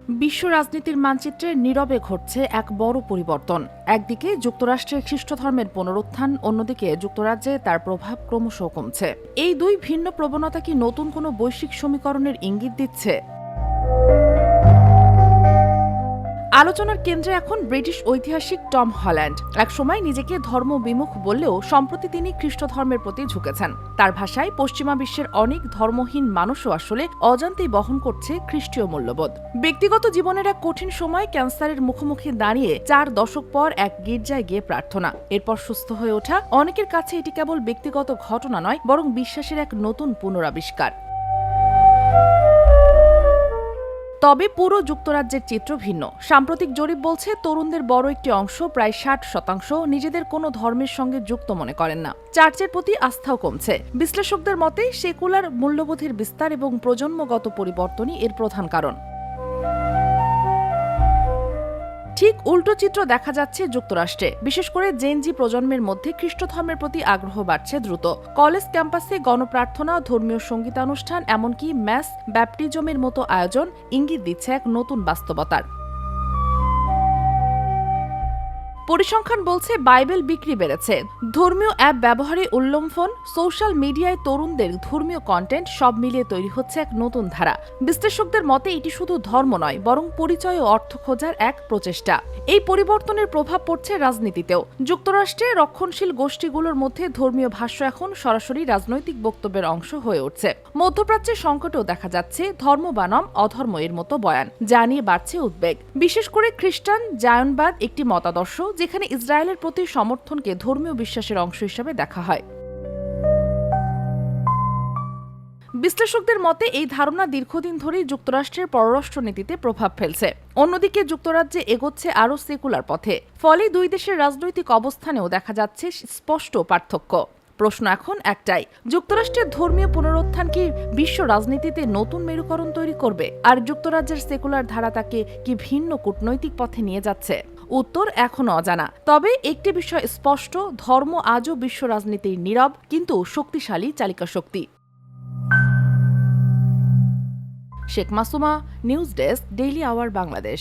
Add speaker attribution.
Speaker 1: বিশ্ব রাজনীতির মানচিত্রে নীরবে ঘটছে এক বড় পরিবর্তন। একদিকে যুক্তরাষ্ট্রের খ্রিস্ট ধর্মের পুনরুত্থান, অন্যদিকে যুক্তরাজ্যে তার প্রভাব ক্রমশ কমছে। এই দুই ভিন্ন প্রবণতা কি নতুন কোনো বৈশ্বিক সমীকরণের ইঙ্গিত দিচ্ছে? আলোচনার কেন্দ্রে এখন ব্রিটিশ ঐতিহাসিক টম হল্যান্ড। একসময় নিজেকে ধর্মবিমুখ বললেও সম্প্রতি তিনি খ্রিস্ট ধর্মের প্রতি ঝুঁকেছেন। তার ভাষায়, পশ্চিমা বিশ্বের অনেক ধর্মহীন মানুষও আসলে অজান্তেই বহন করছে খ্রিস্টীয় মূল্যবোধ। ব্যক্তিগত জীবনের এক কঠিন সময় ক্যান্সারের মুখোমুখি দাঁড়িয়ে 4 দশক পর এক গির্জায় গিয়ে প্রার্থনা, এরপর সুস্থ হয়ে ওঠা। অনেকের কাছে এটি কেবল ব্যক্তিগত ঘটনা নয়, বরং বিশ্বাসের এক নতুন পুনরাবিষ্কার। তবে পুরো যুক্তরাজ্যের চিত্র ভিন্ন। সাম্প্রতিক জরিপ বলছে, তরুণদের বড় একটি অংশ, প্রায় 60%, নিজেদের কোনো ধর্মের সঙ্গে যুক্ত মনে করেন না। চার্চের প্রতি আস্থাও কমছে। বিশ্লেষকদের মতে, সেকুলার মূল্যবোধের বিস্তার এবং প্রজন্মগত পরিবর্তনই এর প্রধান কারণ। ঠিক উল্টো চিত্র দেখা যাচ্ছে যুক্তরাষ্ট্রে। বিশেষ করে জেনজি প্রজন্মের মধ্যে খ্রিস্ট ধর্মের প্রতি আগ্রহ বাড়ছে দ্রুত। কলেজ ক্যাম্পাসে গণপ্রার্থনা, ধর্মীয় সঙ্গীতানুষ্ঠান, এমনকি ম্যাস ব্যাপটিজমের মতো আয়োজন ইঙ্গিত দিচ্ছে এক নতুন বাস্তবতার। পরিসংখ্যান বলছে, বাইবেল বিক্রি বেড়েছে, ধর্মীয় অ্যাপ ব্যবহারে উল্লম্ফন, সোশ্যাল মিডিয়ায় তরুণদের ধর্মীয় কন্টেন্ট, সব মিলিয়ে তৈরি হচ্ছে এক নতুন ধারা। বিশ্লেষকদের মতে এটি শুধু ধর্ম নয়, বরং পরিচয় ও অর্থ খোঁজার এক প্রচেষ্টা। এই পরিবর্তনের প্রভাব পড়ছে রাজনীতিতেও। যুক্তরাষ্ট্রে রক্ষণশীল গোষ্ঠীগুলোর মধ্যে ধর্মীয় ভাষ্য এখন সরাসরি রাজনৈতিক বক্তব্যের অংশ হয়ে উঠছে। মধ্যপ্রাচ্যের সংকটেও দেখা যাচ্ছে ধর্ম বনাম অধর্ম এর মতো বয়ান, যা নিয়ে বাড়ছে উদ্বেগ। বিশেষ করে খ্রিস্টান জায়নবাদ একটি মতাদর্শ, যেখানে ইসরায়েলের প্রতি সমর্থনকে ধর্মীয় বিশ্বাসের অংশ হিসেবে দেখা হয়। বিশ্লেষকদের মতে, এই ধারণা দীর্ঘদিন ধরেই যুক্তরাষ্ট্রের পররাষ্ট্রনীতিতে প্রভাব ফেলছে। অন্যদিকে যুক্তরাজ্যে এগোচ্ছে আরও সেকুলার পথে। ফলে দুই দেশের রাজনৈতিক অবস্থানেও দেখা যাচ্ছে স্পষ্ট পার্থক্য। প্রশ্ন এখন একটাই, যুক্তরাষ্ট্রের ধর্মীয় পুনরুত্থান কি বিশ্ব রাজনীতিতে নতুন মেরুকরণ তৈরি করবে? আর যুক্তরাজ্যের সেকুলার ধারা তাকে কি ভিন্ন কূটনৈতিক পথে নিয়ে যাচ্ছে? উত্তর এখনো অজানা। তবে একটি বিষয় স্পষ্ট, ধর্ম আজও বিশ্ব রাজনীতির নীরব কিন্তু শক্তিশালী চালিকা শক্তি। Sheikh Masuma, news desk, daily our Bangladesh.